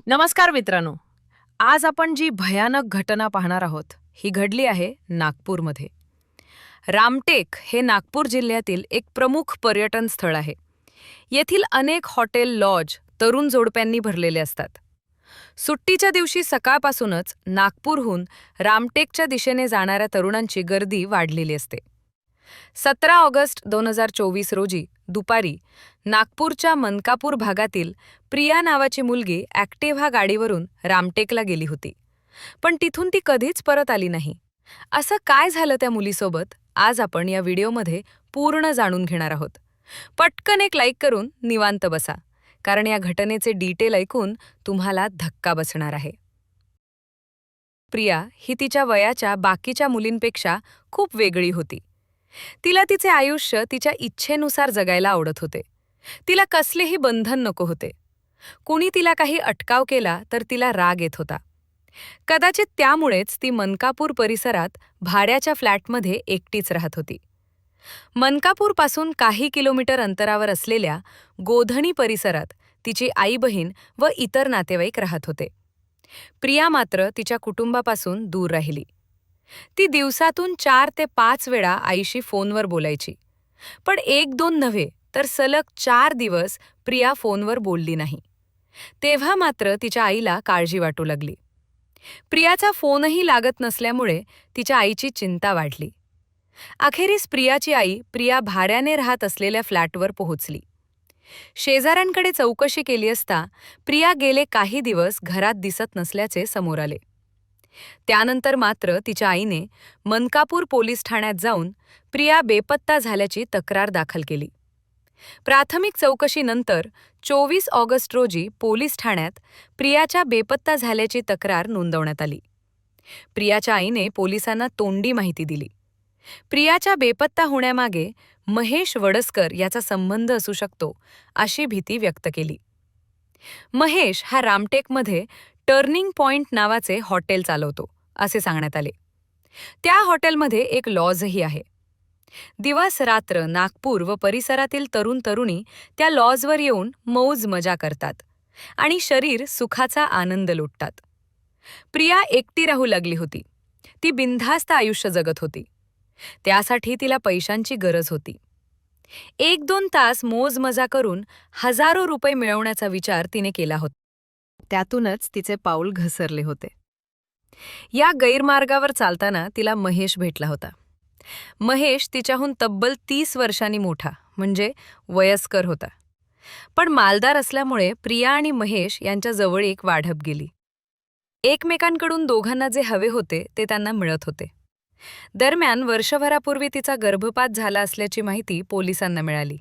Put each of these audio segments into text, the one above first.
नमस्कार मित्रांनो. आज आपण जी भयानक घटना पाहणार आहोत ही घडली आहे नागपूरमध्ये. रामटेक हे नागपूर जिल्ह्यातील एक प्रमुख पर्यटन स्थळ आहे. येथील अनेक हॉटेल, लॉज तरुण जोडप्यांनी भरलेले असतात. सुट्टीच्या दिवशी सकाळपासूनच नागपूरहून रामटेकच्या दिशेने जाणाऱ्या तरुणांची गर्दी वाढलेली असते. 17 ऑगस्ट 2024 रोजी दुपारी नागपूरच्या मनकापूर भागातील प्रिया नावाची मुलगी ॲक्टिव्हा गाडीवरून रामटेकला गेली होती. पण तिथून ती कधीच परत आली नाही. असं काय झालं त्या मुलीसोबत आज आपण या व्हिडिओमध्ये पूर्ण जाणून घेणार आहोत. पटकन एक लाईक करून निवांत बसा, कारण या घटनेचे डिटेल ऐकून तुम्हाला धक्का बसणार आहे. प्रिया ही तिच्या वयाच्या बाकीच्या मुलींपेक्षा खूप वेगळी होती. तिला तिचे आयुष्य तिच्या इच्छेनुसार जगायला आवडत होते. तिला कसलेही बंधन नको होते. कुणी तिला काही अटकाव केला तर तिला राग येत होता. कदाचित त्यामुळेच ती मनकापूर परिसरात भाड्याच्या फ्लॅटमध्ये एकटीच राहत होती. मनकापूरपासून काही किलोमीटर अंतरावर असलेल्या गोधणी परिसरात तिची आई-बहीण व इतर नातेवाईक राहत होते. प्रिया मात्र तिच्या कुटुंबापासून दूर राहिली. ती दिवसातून 4 ते 5 वेळा आईशी फोनवर बोलायची. पण 1-2 नव्हे तर सलग 4 दिवस प्रिया फोनवर बोलली नाही. तेव्हा मात्र तिच्या आईला काळजी वाटू लागली. प्रियाचा फोनही लागत नसल्यामुळे तिच्या आईची चिंता वाढली. अखेरीस प्रियाची आई प्रिया भाड्याने राहत असलेल्या फ्लॅटवर पोहोचली. शेजाऱ्यांकडे चौकशी केली असता प्रिया गेले काही दिवस घरात दिसत नसल्याचे समोर आले. त्यानंतर मात्र तिच्या आईने मनकापूर पोलीस ठाण्यात जाऊन प्रिया बेपत्ता झाल्याची तक्रार दाखल केली. प्राथमिक चौकशीनंतर 24 ऑगस्ट रोजी पोलीस ठाण्यात प्रियाच्या बेपत्ता झाल्याची तक्रार नोंदवण्यात आली. प्रियाच्या आईने पोलिसांना तोंडी माहिती दिली. प्रियाच्या बेपत्ता होण्यामागे महेश वडसकर याचा संबंध असू शकतो अशी भीती व्यक्त केली. महेश हा रामटेकमध्ये टर्निंग पॉइंट नावाचे हॉटेल चालवतो असे सांगण्यात आले. त्या हॉटेलमध्ये एक लॉजही आहे. दिवस रात्र नागपूर व परिसरातील तरुण तरुणी त्या लॉजवर येऊन मौज मजा करतात आणि शरीर सुखाचा आनंद लुटतात. प्रिया एकटी राहू लागली होती. ती बिनधास्त आयुष्य जगत होती. त्यासाठी तिला पैशांची गरज होती. 1-2 तास मोज मजा करून हजारो रुपये मिळवण्याचा विचार तिने केला होता. त्यातूनच तिचे पाऊल घसरले होते. या गैरमार्गावर चालताना तिला महेश भेटला होता. महेश तिच्याहून तब्बल 30 वर्षांनी मोठा म्हणजे वयस्कर होता. पण मालदार असल्यामुळे प्रिया आणि महेश यांच्या जवळीक वाढत गेली. एकमेकांकडून दोघांना जे हवे होते ते त्यांना मिळत होते. दरम्यान वर्षभरापूर्वी तिचा गर्भपात झाला असल्याची माहिती पोलिसांना मिळाली.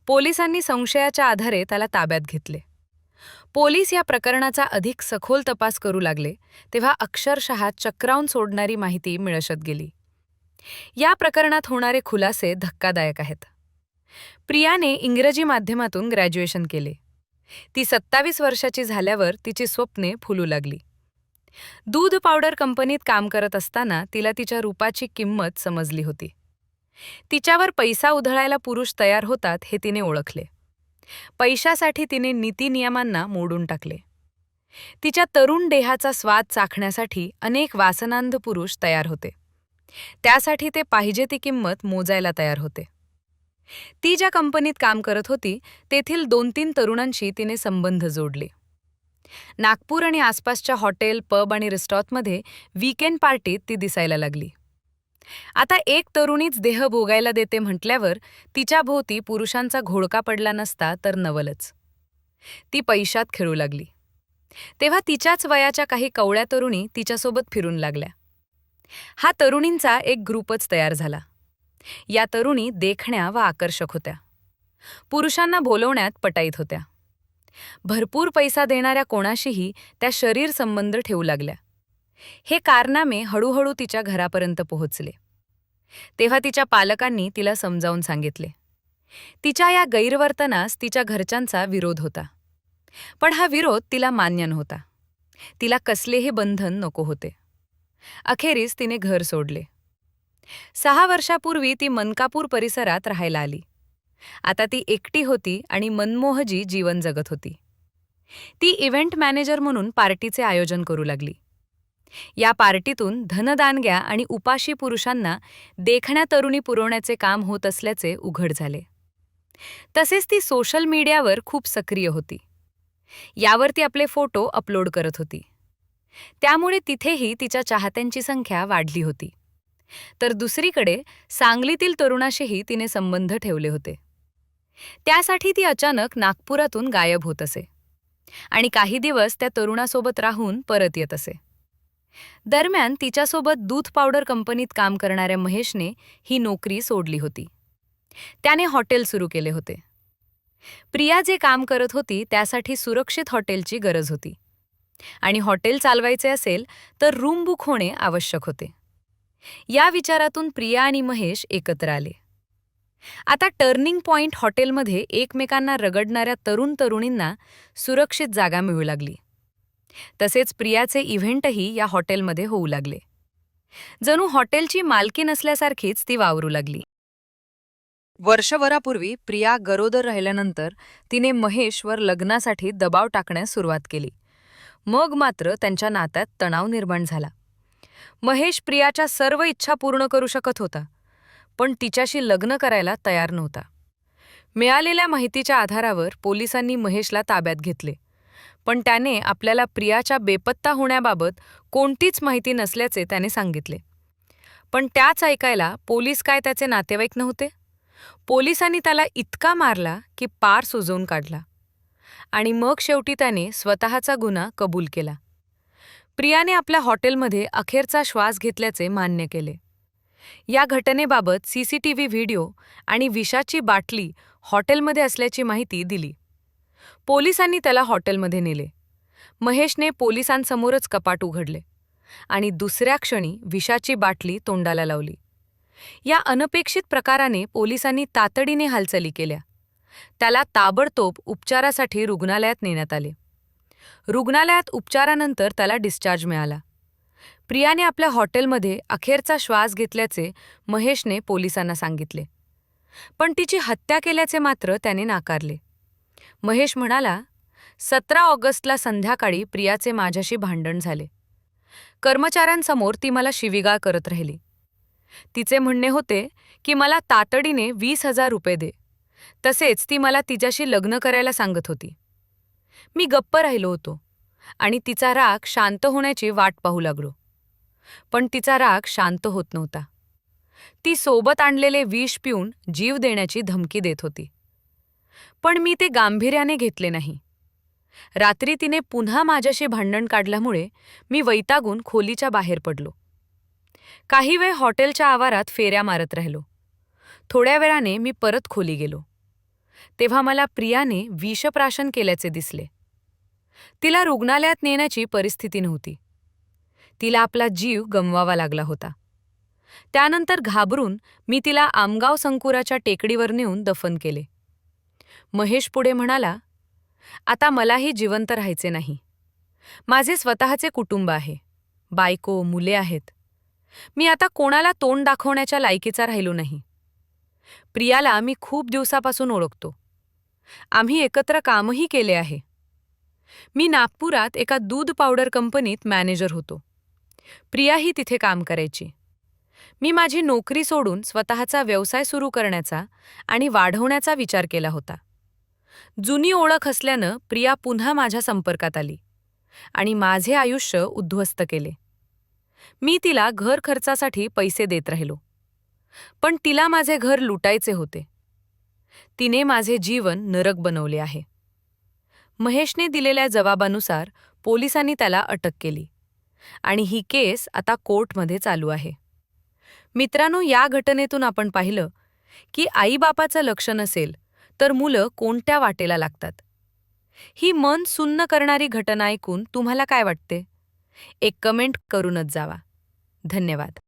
पोलिसांनी संशयाच्या आधारे त्याला ताब्यात घेतले. पोलीस या प्रकरणाचा अधिक सखोल तपास करू लागले तेव्हा अक्षरशः चक्रावून सोडणारी माहिती मिळत गेली. या प्रकरणात होणारे खुलासे धक्कादायक आहेत. प्रियाने इंग्रजी माध्यमातून ग्रॅज्युएशन केले. ती 27 वर्षाची झाल्यावर तिची स्वप्ने फुलू लागली. दूध पावडर कंपनीत काम करत असताना तिला तिच्या रूपाची किंमत समजली होती. तिच्यावर पैसा उधळायला पुरुष तयार होतात हे तिने ओळखले. पैशासाठी तिने नीतिनियमांना मोडून टाकले. तिच्या तरुण देहाचा स्वाद चाखण्यासाठी अनेक वासनांध पुरुष तयार होते. त्यासाठी ते पाहिजे ती किंमत मोजायला तयार होते. ती ज्या कंपनीत काम करत होती तेथील 2-3 तरुणांशी तिने संबंध जोडले. नागपूर आणि आसपासच्या हॉटेल, पब आणि रिसॉर्टमध्ये वीकेंड पार्टीत ती दिसायला लागली. आता एक तरुणीच देह भोगायला देते म्हटल्यावर तिच्या भोवती पुरुषांचा घोळका पडला नसता तर नवलच. ती पैशात खेळू लागली. तेव्हा तिच्याच वयाच्या काही कवळ्या तरुणी तिच्यासोबत फिरून लागल्या. हा तरुणींचा एक ग्रुपच तयार झाला. या तरुणी देखण्या व आकर्षक होत्या. पुरुषांना बोलवण्यात पटाईत होत्या. भरपूर पैसा देणाऱ्या कोणाशीही त्या शरीर संबंध ठेवू लागल्या. हे कारनामे हळूहळू तिच्या घरापर्यंत पोहोचले. तेव्हा तिच्या पालकांनी तिला समजावून सांगितले. तिच्या या गैरवर्तनास तिच्या घरच्यांचा विरोध होता. पण हा विरोध तिला मान्य नव्हता. तिला कसलेही बंधन नको होते. अखेरीस तिने घर सोडले. 6 वर्षापूर्वी ती मनकापूर परिसरात राहायला आली. आता ती एकटी होती आणि मनमोहजी जीवन जगत होती. ती इव्हेंट मॅनेजर म्हणून पार्टीचे आयोजन करू लागली. या पार्टीतून धनदानग्या आणि उपाशी पुरुषांना देखण्या तरुणी पुरवण्याचे काम होत असल्याचे उघड झाले. तसेच ती सोशल मीडियावर खूप सक्रिय होती. यावर ती आपले फोटो अपलोड करत होती. त्यामुळे तिथेही तिच्या चाहत्यांची संख्या वाढली होती. तर दुसरीकडे सांगलीतील तरुणाशीही तिने संबंध ठेवले होते. त्यासाठी ती अचानक नागपुरातून गायब होत असे आणि काही दिवस त्या तरुणासोबत राहून परत येत असे. दरम्यान तिच्यासोबत दूध पावडर कंपनीत काम करणाऱ्या महेशने ही नोकरी सोडली होती. त्याने हॉटेल सुरू केले होते. प्रिया जे काम करत होती त्यासाठी सुरक्षित हॉटेलची गरज होती आणि हॉटेल चालवायचे असेल तर रूम बुक होणे आवश्यक होते. या विचारातून प्रिया आणि महेश एकत्र आले. आता टर्निंग पॉइंट हॉटेलमध्ये एकमेकांना रगडणाऱ्या तरुण तरुणींना सुरक्षित जागा मिळू लागली. तसेच प्रियाचे इव्हेंटही या हॉटेलमध्ये होऊ लागले. जणू हॉटेलची मालकी नसल्यासारखीच ती वावरू लागली. वर्षभरापूर्वी प्रिया गरोदर राहिल्यानंतर तिने महेशवर लग्नासाठी दबाव टाकण्यास सुरुवात केली. मग मात्र त्यांच्या नात्यात तणाव निर्माण झाला. महेश प्रियाच्या सर्व इच्छा पूर्ण करू शकत होता, पण तिच्याशी लग्न करायला तयार नव्हता. मिळालेल्या माहितीच्या आधारावर पोलिसांनी महेशला ताब्यात घेतले, पण त्याने आपल्याला प्रियाच्या बेपत्ता होण्याबाबत कोणतीच माहिती नसल्याचे त्याने सांगितले. पण त्याच ऐकायला पोलीस काय त्याचे नातेवाईक नव्हते? पोलिसांनी त्याला इतका मारला की पार सुजवून काढला आणि मग शेवटी त्याने स्वतःचा गुन्हा कबूल केला. प्रियाने आपल्या हॉटेलमध्ये अखेरचा श्वास घेतल्याचे मान्य केले. या घटनेबाबत सीसीटीव्ही व्हिडिओ आणि विषाची बाटली हॉटेलमध्ये असल्याची माहिती दिली. पोलिसांनी त्याला हॉटेलमध्ये नेले. महेशने पोलिसांसमोरच कपाट उघडले आणि दुसऱ्या क्षणी विषाची बाटली तोंडाला लावली. या अनपेक्षित प्रकाराने पोलिसांनी तातडीने हालचाली केल्या. त्याला ताबडतोब उपचारासाठी रुग्णालयात नेण्यात आले. रुग्णालयात उपचारानंतर त्याला डिस्चार्ज मिळाला. प्रियाने आपल्या हॉटेलमध्ये अखेरचा श्वास घेतल्याचे महेशने पोलिसांना सांगितले, पण तिची हत्या केल्याचे मात्र त्याने नाकारले. महेश म्हणाला, 17 ऑगस्टला संध्याकाळी प्रियाचे माझ्याशी भांडण झाले. कर्मचाऱ्यांसमोर ती मला शिवीगाळ करत राहिली. तिचे म्हणणे होते की मला तातडीने 20,000 रुपये दे. तसेच ती मला तिच्याशी लग्न करायला सांगत होती. मी गप्प राहिलो होतो आणि तिचा राग शांत होण्याची वाट पाहू लागलो. पण तिचा राग शांत होत नव्हता. ती सोबत आणलेले विष पिऊन जीव देण्याची धमकी देत होती. पण मी ते गांभीर्याने घेतले नाही. रात्री तिने पुन्हा माझ्याशी भांडण काढल्यामुळे मी वैतागून खोलीच्या बाहेर पडलो. काही वेळ हॉटेलच्या आवारात फेऱ्या मारत राहिलो. थोड्या वेळाने मी परत खोली गेलो. तेव्हा मला प्रियाने विषप्राशन केल्याचे दिसले. तिला रुग्णालयात नेण्याची परिस्थिती नव्हती. तिला आपला जीव गमवावा लागला होता. त्यानंतर घाबरून मी तिला आमगाव संकुराच्या टेकडीवर नेऊन दफन केले. महेश पुढे म्हणाला, आता मलाही जिवंत राहायचे नाही. माझे स्वतःचे कुटुंब आहे, बायको, मुले आहेत. मी आता कोणाला तोंड दाखवण्याच्या लायकीचा राहिलो नाही. प्रियाला मी खूप दिवसापासून ओळखतो. आम्ही एकत्र कामही केले आहे. मी नागपुरात एका दूध पावडर कंपनीत मॅनेजर होतो. प्रियाही तिथे काम करायची. मी माझी नोकरी सोडून स्वतःचा व्यवसाय सुरू करण्याचा आणि वाढवण्याचा विचार केला होता. जुनी ओळख असल्यानं प्रिया पुन्हा माझ्या संपर्कात आली आणि माझे आयुष्य उद्ध्वस्त केले. मी तिला घर खर्चासाठी पैसे देत राहिलो, पण तिला माझे घर लुटायचे होते. तिने माझे जीवन नरक बनवले आहे. महेशने दिलेल्या जबाबानुसार पोलिसांनी त्याला अटक केली आणि ही केस आता कोर्टमध्ये चालू आहे. मित्रांनो, या घटनेतून आपण पाहिलं की आईबापाचं लक्ष नसेल तर मुलं कोणत्या वाटेला लागतात. ही मन सुन्न करणारी घटना ऐकून तुम्हाला काय वाटते? एक कमेंट करूनच जावा. धन्यवाद.